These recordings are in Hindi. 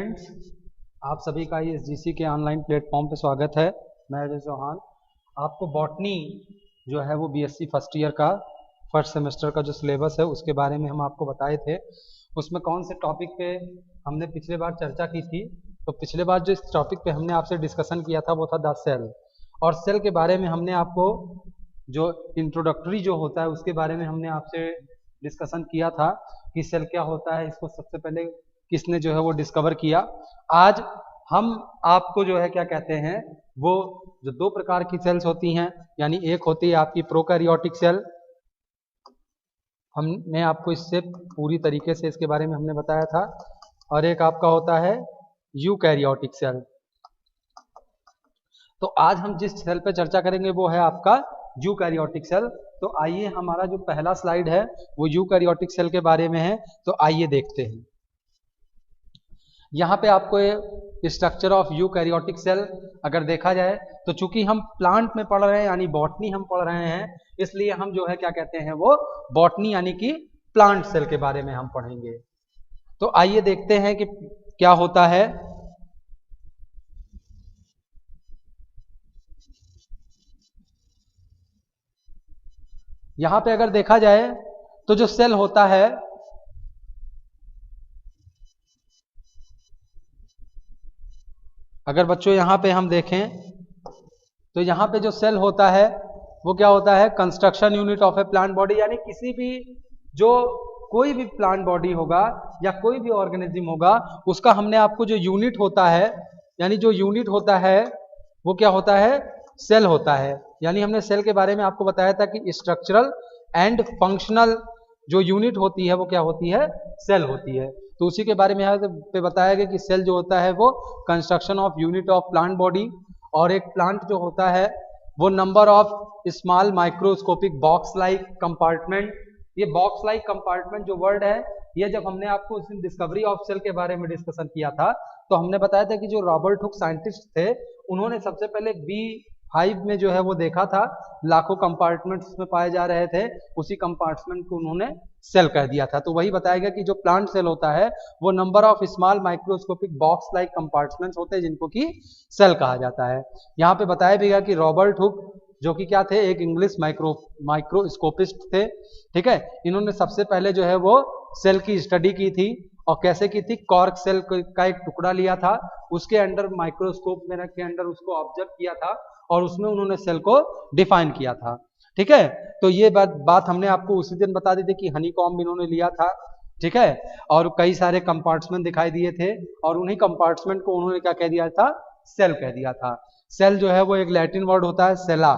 फ्रेंड्स, आप सभी का एसजीसी के ऑनलाइन प्लेटफॉर्म पे स्वागत है। मैं अजय चौहान। आपको बॉटनी जो है वो बीएससी फर्स्ट ईयर का फर्स्ट सेमेस्टर का जो सिलेबस है उसके बारे में हम आपको बताए थे। उसमें कौन से टॉपिक पे हमने पिछले बार चर्चा की थी, तो पिछले बार जो इस टॉपिक पे हमने आपसे डिस्कशन किया था वो था द सेल। और सेल के बारे में हमने आपको जो इंट्रोडक्टरी जो होता है उसके बारे में हमने आपसे डिस्कशन किया था कि सेल क्या होता है, इसको सबसे पहले किसने जो है वो डिस्कवर किया। आज हम आपको जो है क्या कहते हैं, वो जो दो प्रकार की सेल्स होती हैं, यानी एक होती है आपकी प्रोकैरियोटिक सेल, हमने आपको इससे पूरी तरीके से इसके बारे में हमने बताया था, और एक आपका होता है यूकैरियोटिक सेल। तो आज हम जिस सेल पे चर्चा करेंगे वो है आपका यूकैरियोटिक सेल। तो आइए, हमारा जो पहला स्लाइड है वो यूकैरियोटिक सेल के बारे में है, तो आइए देखते हैं। यहाँ पे आपको स्ट्रक्चर ऑफ यूकैरियोटिक सेल अगर देखा जाए तो चूंकि हम प्लांट में पढ़ रहे हैं यानी बॉटनी हम पढ़ रहे हैं, इसलिए हम जो है क्या कहते हैं वो बॉटनी यानी कि प्लांट सेल के बारे में हम पढ़ेंगे। तो आइए देखते हैं कि क्या होता है। यहां पे अगर देखा जाए तो जो सेल होता है, अगर बच्चों यहां पे हम देखें तो यहां पे जो सेल होता है वो क्या होता है, construction unit of A plant body, यानी किसी भी जो कोई भी प्लांट बॉडी होगा या कोई भी ऑर्गेनिज्म होगा उसका हमने आपको जो यूनिट होता है, यानी जो यूनिट होता है वो क्या होता है, सेल होता है। यानी हमने सेल के बारे में आपको बताया था कि स्ट्रक्चरल एंड फंक्शनल जो यूनिट होती है वो क्या होती है, सेल होती है। तो उसी के बारे में यहाँ पे बताया गया कि सेल जो होता है वो construction of unit of plant body, और एक प्लांट जो होता है वो number of small microscopic box like compartment. ये बॉक्स लाइक कंपार्टमेंट जो वर्ड है, ये जब हमने आपको उस दिन डिस्कवरी ऑफ सेल के बारे में डिस्कशन किया था तो हमने बताया था कि जो रॉबर्ट हुक साइंटिस्ट थे उन्होंने सबसे पहले बी हाइव में जो है वो देखा था, लाखों कंपार्टमेंट्स उसमें पाए जा रहे थे, उसी कंपार्टमेंट को उन्होंने सेल कह दिया था। तो वही बताया गया कि जो प्लांट सेल होता है वो number of small microscopic box like compartments होते हैं जिनको कि सेल कहा जाता है। यहाँ पे बताया भी गया कि रॉबर्ट हुक जो कि क्या थे, एक इंग्लिश माइक्रोस्कोपिस्ट थे, ठीक है। इन्होंने सबसे पहले जो है वो सेल की स्टडी की थी, और कैसे की थी, कॉर्क सेल का एक टुकड़ा लिया था, उसके अंडर माइक्रोस्कोप में रख के अंदर उसको ऑब्जर्व किया था और उसमें उन्होंने सेल को डिफाइन किया था, ठीक है। तो ये बात हमने आपको उसी दिन बता दी थी कि हनीकॉम्ब इन्होंने लिया था, ठीक है, और कई सारे कंपार्टमेंट दिखाई दिए थे और उन्हीं कंपार्टमेंट को उन्होंने क्या कह दिया था, सेल कह दिया था। सेल जो है वो एक लैटिन वर्ड होता है सेला,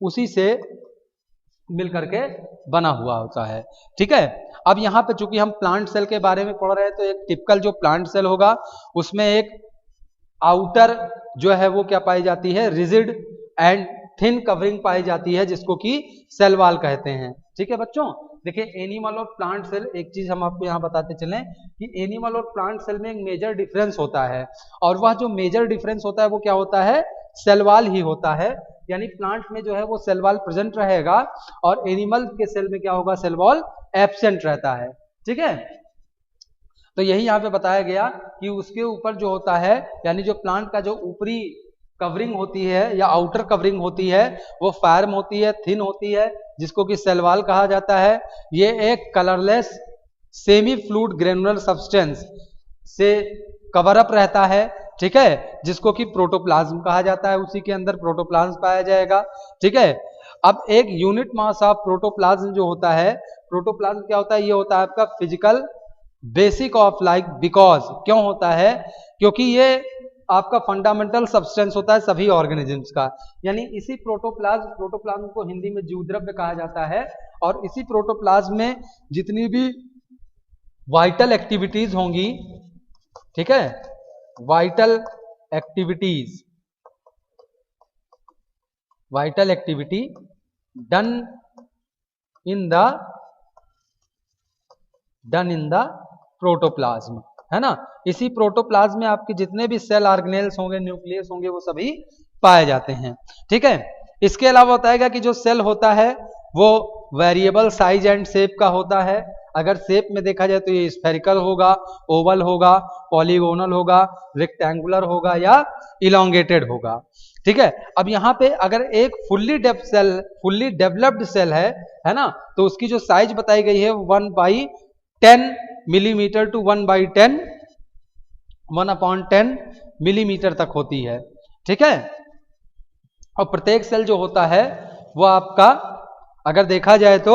उसी से मिल करके बना हुआ होता है, ठीक है। अब यहाँ पे चूंकि हम प्लांट सेल के बारे में पढ़ रहे हैं तो एक टिपिकल जो प्लांट सेल होगा उसमें एक आउटर जो है वो क्या पाई जाती है, रिजिड एंड थिन कवरिंग पाई जाती है जिसको कि सेल वॉल कहते हैं, ठीक है बच्चों। देखिए, एनिमल और प्लांट सेल, एक चीज हम आपको यहाँ बताते चलें कि एनिमल और प्लांट सेल में एक मेजर डिफरेंस होता है, और वह जो मेजर डिफरेंस होता है वो क्या होता है, सेल वॉल ही होता है। यानी प्लांट में जो है वो सेल वॉल प्रेजेंट रहेगा और एनिमल के सेल में क्या होगा, सेल वॉल एब्सेंट रहता है, ठीक है। तो यही यहाँ पे बताया गया कि उसके ऊपर जो होता है, यानी जो प्लांट का जो ऊपरी कवरिंग होती है या आउटर कवरिंग होती है वो फर्म होती है, थिन होती है, जिसको कि सेल वॉल कहा जाता है। ये एक colourless semi fluid granular substance से कवर अप रहता है, ठीक है, जिसको कि प्रोटोप्लाज्म कहा जाता है। उसी के अंदर प्रोटोप्लाज्म पाया जाएगा, ठीक है। अब एक यूनिट मास ऑफ प्रोटोप्लाज्म जो होता है, प्रोटोप्लाज्म क्या होता है, ये होता है आपका physical basic of life. Because क्यों होता है, क्योंकि ये आपका फंडामेंटल सब्सटेंस होता है सभी ऑर्गेनिजम्स का। यानी इसी प्रोटोप्लाज्म को हिंदी में जीवद्रव्य कहा जाता है, और इसी प्रोटोप्लाज्म में जितनी भी वाइटल एक्टिविटीज होंगी, ठीक है, vital activity done in the protoplasm, है ना। इसी प्रोटोप्लाज्म में आपके जितने भी सेल ऑर्गेनेल्स होंगे, न्यूक्लियस होंगे, वो सभी पाए जाते हैं, ठीक है। इसके अलावा बताएगा कि जो सेल होता है वो वेरिएबल साइज एंड शेप का होता है। अगर शेप में देखा जाए तो ये स्फेरिकल होगा, ओवल होगा, पॉलीगोनल होगा, रेक्टेंगुलर होगा या इलोंगेटेड होगा। ठीक है, अब यहाँ पे अगर एक फुल्ली डेवलप्ड सेल है ना, तो उसकी जो साइज बताई गई है 1/10 मिलीमीटर टू 1/10 मिलीमीटर तक होती है। ठीक है, और प्रत्येक सेल जो होता है वो आपका अगर देखा जाए तो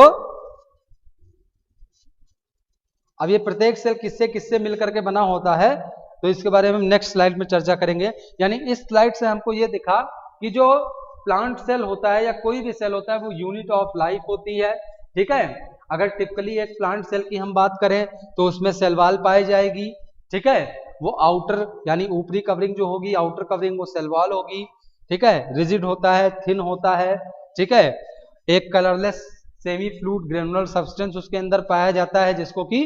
अब ये प्रत्येक सेल किससे किससे मिलकर के बना होता है, तो इसके बारे में हम नेक्स्ट स्लाइड में चर्चा करेंगे। यानी इस स्लाइड से हमको ये दिखा कि जो प्लांट सेल होता है या कोई भी सेल होता है वो यूनिट ऑफ लाइफ होती है। ठीक है, अगर टिपिकली एक प्लांट सेल की हम बात करें तो उसमें सेल वॉल पाई जाएगी। ठीक है, वो आउटर यानी ऊपरी कवरिंग जो होगी, आउटर कवरिंग वो सेल वॉल होगी। ठीक है, रिजिड होता है, थिन होता है। ठीक है, एक colourless semi fluid granular substance उसके अंदर पाया जाता है जिसको कि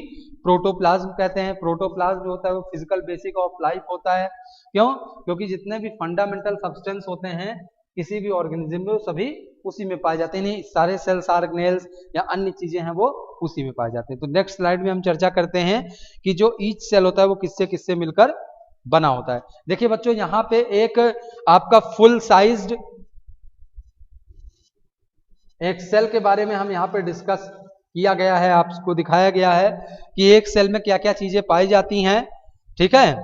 प्रोटोप्लाज्म कहते हैं। प्रोटोप्लाज्म जो होता है वो फिजिकल बेसिक ऑफ लाइफ होता है। क्यों? क्योंकि जितने भी फंडामेंटल सब्सटेंस होते हैं किसी भी ऑर्गेनिज्म में वो सभी उसी में पाए जाते हैं। नहीं, सारे सेल्स ऑर्गेनेल्स या अन्य चीजें हैं वो उसी में पाए जाते हैं। तो नेक्स्ट स्लाइड में हम चर्चा करते हैं कि जो ईच सेल होता है वो किससे किससे मिलकर बना होता है। देखिए बच्चों, यहाँ पे एक आपका फुल साइज्ड एक सेल के बारे में हम यहाँ पे डिस्कस किया गया है, आपको दिखाया गया है कि एक सेल में क्या क्या चीजें पाई जाती हैं। ठीक है,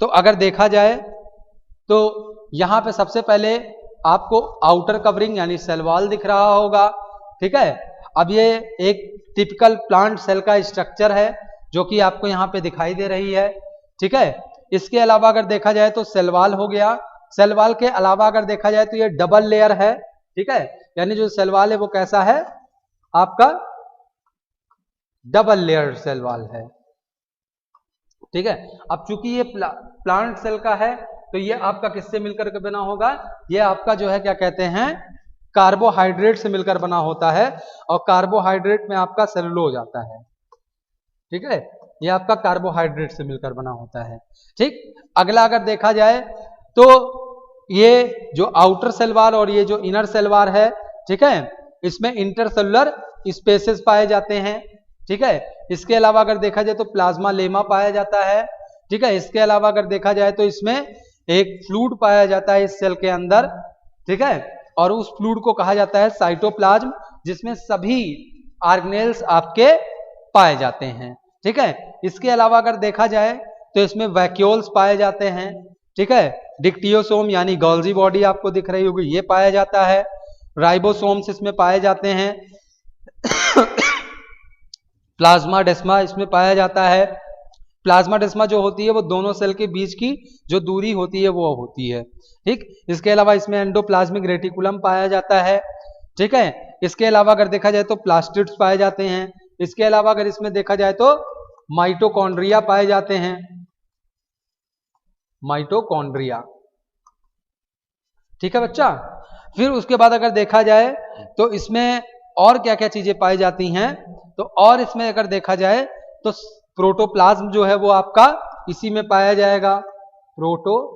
तो अगर देखा जाए तो यहां पे सबसे पहले आपको आउटर कवरिंग यानी सेल वॉल दिख रहा होगा। ठीक है, अब ये एक टिपिकल प्लांट सेल का स्ट्रक्चर है जो कि आपको यहां पे दिखाई दे रही है। ठीक है, इसके अलावा अगर देखा जाए तो सेल वॉल हो गया। सेल वॉल के अलावा अगर देखा जाए तो ये डबल लेयर है। ठीक है, यानी जो सेल वॉल है वो कैसा है, आपका डबल लेयर सेल वॉल है। ठीक है, अब चूंकि ये प्लांट सेल का है तो ये आपका किससे मिलकर के बना होगा, ये आपका जो है क्या कहते हैं, कार्बोहाइड्रेट से मिलकर बना होता है। और कार्बोहाइड्रेट में आपका सेलुलोज आता है। ठीक है, ये आपका कार्बोहाइड्रेट से मिलकर बना होता है। ठीक, अगला अगर देखा जाए तो ये जो आउटर सेल वॉल और ये जो इनर सेल वॉल है, ठीक है, इसमें इंटरसेलुलर स्पेसेस पाए जाते हैं। ठीक है, इसके अलावा अगर देखा जाए तो प्लाज्मा लेमा पाया जाता है। ठीक है, इसके अलावा अगर देखा जाए तो इसमें एक फ्लूइड पाया जाता है इस सेल के अंदर। ठीक है, और उस फ्लूइड को कहा जाता है साइटोप्लाज्म, जिसमें सभी ऑर्गेनेल्स आपके पाए जाते हैं। ठीक है, इसके अलावा अगर देखा जाए तो इसमें वैक्यूल्स पाए जाते हैं। ठीक है, डिक्टियोसोम यानी गोल्जी बॉडी आपको दिख रही होगी, ये पाया जाता है। राइबोसोम्स इसमें पाए जाते हैं। प्लाज्माडेस्मा इसमें पाया जाता है। प्लाज्माडेस्मा जो होती है वो दोनों सेल के बीच की जो दूरी होती है वो होती है। ठीक, इसके अलावा इसमें एंडोप्लाज्मिक रेटिकुलम पाया जाता है। ठीक है, इसके अलावा अगर देखा जाए तो प्लास्टिड्स पाए जाते हैं। इसके अलावा अगर इसमें देखा जाए तो माइटोकॉन्ड्रिया पाए जाते हैं, माइटोकॉन्ड्रिया। ठीक है बच्चा, फिर उसके बाद अगर देखा जाए तो इसमें और क्या क्या चीजें पाई जाती हैं, तो और इसमें अगर देखा जाए तो प्रोटोप्लाज्म जो है वो आपका इसी में पाया जाएगा। प्रोटोप्लाज्म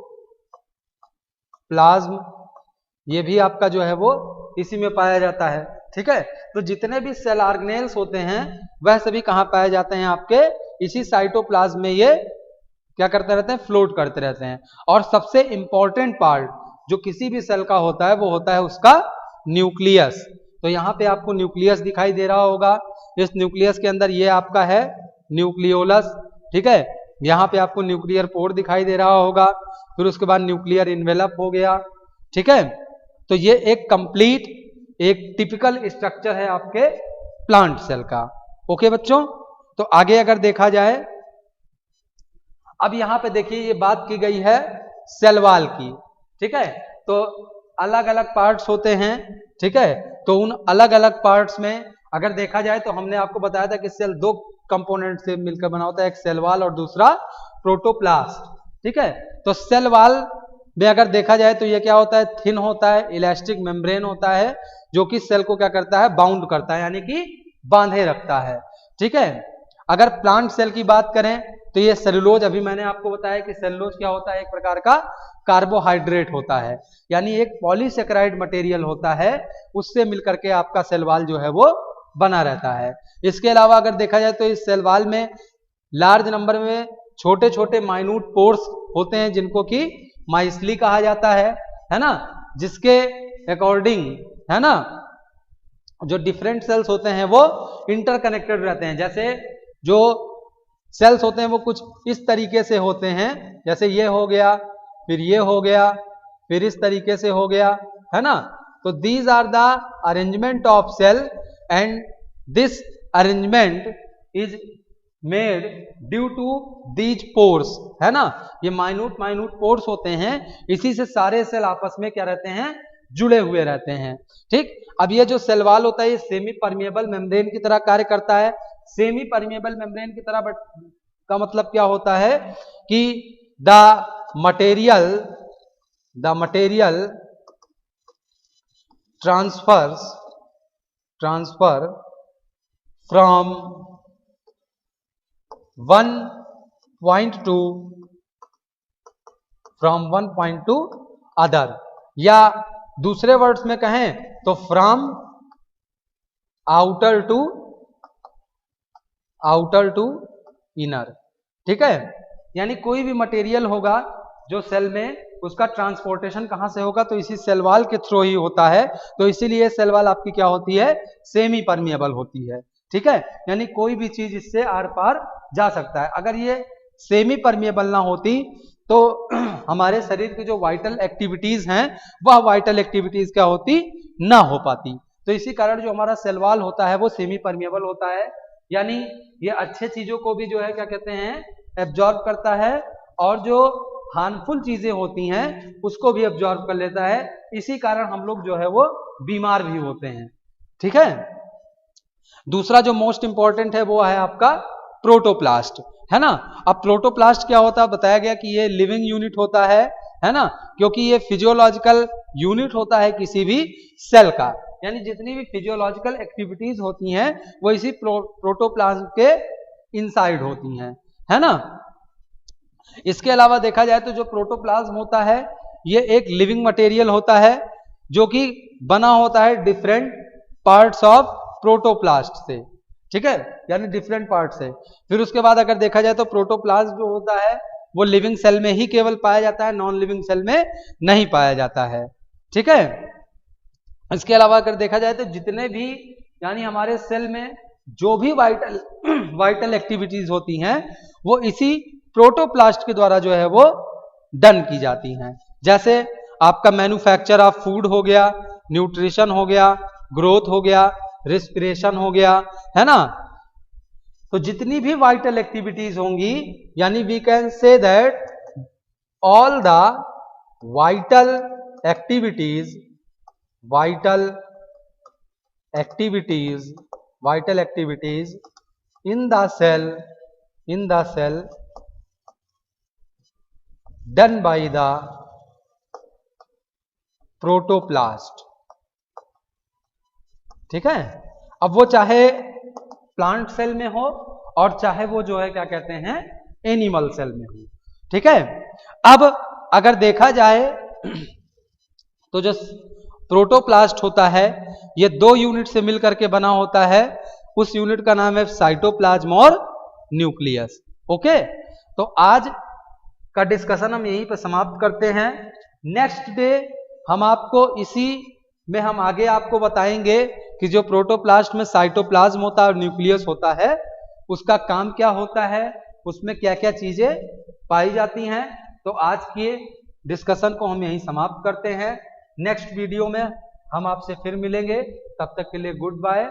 ये भी आपका जो है वो इसी में पाया जाता है। ठीक है, तो जितने भी सेल ऑर्गेनेल्स होते हैं वह सभी कहां पाए जाते हैं, आपके इसी साइटोप्लाज्म में ये क्या करते रहते हैं, फ्लोट करते रहते हैं। और सबसे इंपॉर्टेंट पार्ट जो किसी भी सेल का होता है वो होता है उसका न्यूक्लियस। तो यहाँ पे आपको न्यूक्लियस दिखाई दे रहा होगा। इस न्यूक्लियस के अंदर ये आपका है न्यूक्लियोलस। ठीक है, यहाँ पे आपको न्यूक्लियर पोर दिखाई दे रहा होगा। फिर उसके बाद न्यूक्लियर इन्वेलप हो गया। ठीक है, तो ये एक कंप्लीट एक टिपिकल स्ट्रक्चर है आपके प्लांट सेल का। ओके बच्चों, तो आगे अगर देखा जाए, अब यहां पे देखिए ये बात की गई है सेल वॉल की। ठीक है, तो अलग अलग पार्ट्स होते हैं। ठीक है, तो उन अलग अलग पार्ट्स में अगर देखा जाए तो हमने आपको बताया था कि सेल दो कंपोनेंट से मिलकर बना होता है, एक सेल वॉल और दूसरा प्रोटोप्लास्ट। ठीक है, तो सेल वॉल में अगर देखा जाए तो ये क्या होता है, थिन होता है, इलास्टिक मेम्ब्रेन होता है जो कि सेल को क्या करता है, बाउंड करता है यानी कि बांधे रखता है। ठीक है, अगर प्लांट सेल की बात करें तो ये सेलुलोज, अभी मैंने आपको बताया कि सेलुलोज क्या होता है, एक प्रकार का कार्बोहाइड्रेट होता है, यानी एक पॉलीसेकेराइड मटेरियल होता है, उससे मिलकर के आपका सेल वॉल जो है वो बना रहता है। इसके अलावा अगर देखा जाए तो इस सेल वॉल में लार्ज नंबर में छोटे छोटे माइन्यूट पोर्स होते हैं जिनको कि माइसली कहा जाता है ना, जिसके अकॉर्डिंग है ना जो डिफरेंट सेल्स होते हैं वो इंटरकनेक्टेड रहते हैं। जैसे जो सेल्स होते हैं वो कुछ इस तरीके से होते हैं, जैसे ये हो गया, फिर ये हो गया, फिर इस तरीके से हो गया, है ना। तो these are the arrangement of cell and this arrangement is made due to these pores, है ना। ये माइन्यूट पोर्स होते हैं, इसी से सारे सेल आपस में क्या रहते हैं, जुड़े हुए रहते हैं। ठीक, अब ये जो सेल वॉल होता है ये सेमी परमिएबल मेम्ब्रेन की तरह कार्य करता है। सेमी परमिएबल मेम्ब्रेन की तरह, बट का मतलब क्या होता है कि the material transfer from one point two other, या दूसरे वर्ड्स में कहें तो फ्रॉम आउटर टू इनर। ठीक है, यानी कोई भी मटेरियल होगा जो सेल में, उसका ट्रांसपोर्टेशन कहां से होगा, तो इसी सेल वॉल के थ्रू ही होता है। तो इसीलिए सेल वॉल आपकी क्या होती है, सेमी परमिएबल होती है। ठीक है, यानी कोई भी चीज इससे आर पार जा सकता है। अगर ये सेमी परमिएबल ना होती तो हमारे शरीर की जो वाइटल एक्टिविटीज हैं वह वाइटल एक्टिविटीज क्या होती, ना हो पाती। तो इसी कारण जो हमारा सेल वॉल होता है वो सेमी परमिएबल होता है, यानी ये अच्छे चीजों को भी जो है क्या कहते हैं, एब्जॉर्ब करता है, और जो हार्मफुल चीजें होती हैं उसको भी एब्जॉर्ब कर लेता है। इसी कारण हम लोग जो है वो बीमार भी होते हैं। ठीक है, दूसरा जो मोस्ट इंपॉर्टेंट है वो है आपका प्रोटोप्लास्ट, है ना। अब प्रोटोप्लास्ट क्या होता है, बताया गया कि ये लिविंग यूनिट होता है ना, क्योंकि ये फिजियोलॉजिकल यूनिट होता है किसी भी सेल का, यानी जितनी भी फिजियोलॉजिकल एक्टिविटीज होती हैं वो इसी प्रोटोप्लाज्म के इनसाइड होती हैं, है ना। इसके अलावा देखा जाए तो जो प्रोटोप्लाज्म होता है ये एक लिविंग मटेरियल होता है जो कि बना होता है डिफरेंट पार्ट्स ऑफ प्रोटोप्लास्ट से। ठीक है, यानी डिफरेंट पार्ट से। फिर उसके बाद अगर देखा जाए तो प्रोटोप्लाज्म जो होता है वो लिविंग सेल में ही केवल पाया जाता है, नॉन लिविंग सेल में नहीं पाया जाता है। ठीक है, इसके अलावा अगर देखा जाए तो जितने भी, यानी हमारे सेल में जो भी वाइटल एक्टिविटीज होती हैं वो इसी प्रोटोप्लास्ट के द्वारा जो है वो डन की जाती हैं। जैसे आपका मैन्युफैक्चर ऑफ फूड हो गया, न्यूट्रिशन हो गया, ग्रोथ हो गया, रिस्पिरेशन हो गया, है ना। तो जितनी भी वाइटल एक्टिविटीज होंगी, यानी we can say that all the vital activities in the cell done by the protoplast. ठीक है, अब वो चाहे प्लांट सेल में हो और चाहे वो जो है क्या कहते हैं एनिमल सेल में हो। ठीक है, अब अगर देखा जाए तो जो प्रोटोप्लास्ट होता है ये दो यूनिट से मिलकर के बना होता है, उस यूनिट का नाम है साइटोप्लाज्म और न्यूक्लियस। ओके, तो आज का डिस्कशन हम यहीं पर समाप्त करते हैं। नेक्स्ट डे हम आपको इसी में हम आगे आपको बताएंगे कि जो प्रोटोप्लास्ट में साइटोप्लाज्म होता है और न्यूक्लियस होता है उसका काम क्या होता है, उसमें क्या क्या चीजें पाई जाती हैं। तो आज के डिस्कशन को हम यहीं समाप्त करते हैं। नेक्स्ट वीडियो में हम आपसे फिर मिलेंगे, तब तक के लिए गुड बाय।